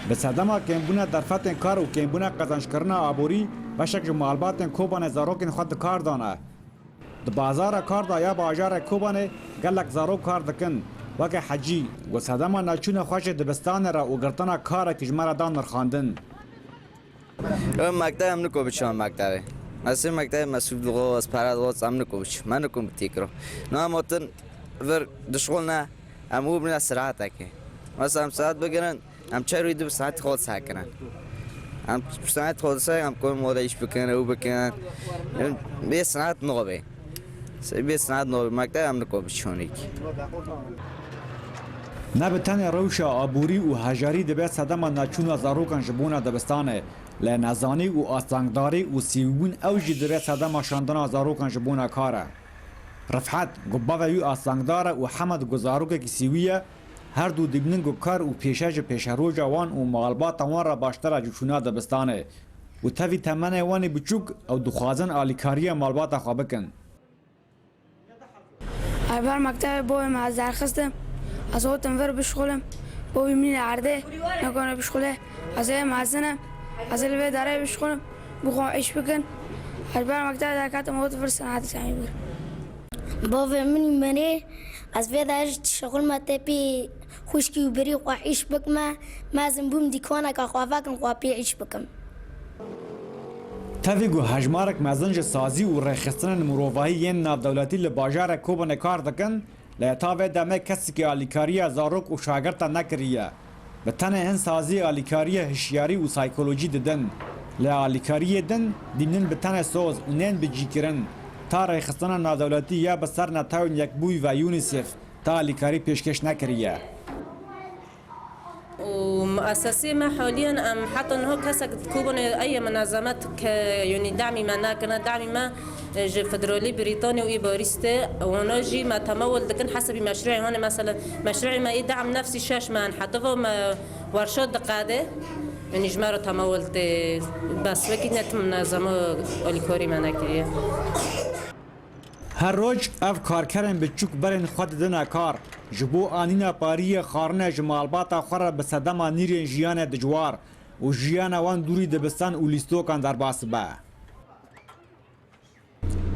به صدما کمبونه درفت کار و کمبونه قزنشکرنا آبوری بشک جمالبات کوبان زاروکن خود کار دانه د بازار کار دا یا بازار کوبانه گلک زارو کار دکن وکه حجی و صدما نچونه خوش دبستان را و گرتنا کار کجمرا دان نرخاندن مکتب هم نکو بچم مکتبه مثلا مکتب مسئول غواز پرد غواز هم نکو بچم من نکو بتیکرو نه همتن ور دشغل نه همو بنا سرعت اکی مثلا هم ساعت بگیرن هم چه روی دو ساعت خود ساکنن هم ساعت خود ساک هم کوی مودا ایش بکنن او بکنن به ساعت نوبه به ساعت نوبه مکتب هم نکو بچونیک نه به تن روشا آبوری و هجاری دبه صدما نچونه زاروکن جبونه دبستانه لنزانی و آسانگداری و سیوون اوجی دبه صدما شاندنا زاروکن جبونه کاره رفعت گبا و یو آسانگداره و حمد گزاروک کی سیویه هر دو دیبنن کار و پیشاج پیشرو جوان و مغالبات وان را باشتر جوشونه دبستانه و تاوی تمنه وانی بچوک او دخوازن آلیکاری مالبات خوابکن اول مکتب بوی ما از درخواستم از او تنور بشغلم بوی منی عرده نکنه بشغله از این معزنم از الوی داره بشغلم بخوام عیش بکن اول مکتب درکاتم او تفر صنعت سعی بگر بوی منی از وی دارش شغل متپی خوشکی و بری خواه عیش بکم مازم بوم دیکانه که خواه فکن خواه پی عیش بکم تاویگو هجمارک مزنج سازی و رخصتن مروفاهی ین ناف دولتی لباجار کوبن کار دکن لیتاوه دمه کسی که آلیکاری زاروک و شاگرتا نکریه به تنه هن سازی آلیکاری هشیاری و سایکولوژی ددن لی آلیکاری دن دیمنن به تنه سوز و نین بجی کرن تا رخصتن ناف دولتی یا بسر نتاون یک بوی و یونیسف تا آلیکاری پیشکش نکریه ومؤسسة ما حاليا أم حتى إنه كسك كوبون أي منظمات يعني دعمي ما ناكنا دعمي ما فدرالي بريطانيا وإيباريستا ونجي ما تمول لكن حسب مشروعي هون مثلا مشروعي ما يدعم نفسي شاش ما حتى ما ورشات دقادة يعني جمارة تمولت بس وكيد نت منظمة أوليكوري ما ناكريه هر روز اف کارکرن به چوک برن خود دنا کار جبو آنینا پاری خارنه جمالباتا خور به صدما نیرین جیان دجوار و جیان وان دوری دبستان و لیستوکان در باس با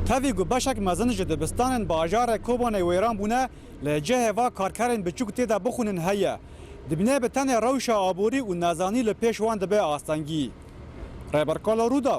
تاوی گو بشک مزنج دبستان باجار کوبان ویران بونه لجه و کارکرن به چوک تیدا بخونن هیا دبنه به تن روشا آبوری و نازانی لپیش وان دبه آستانگی ریبر کالو رودا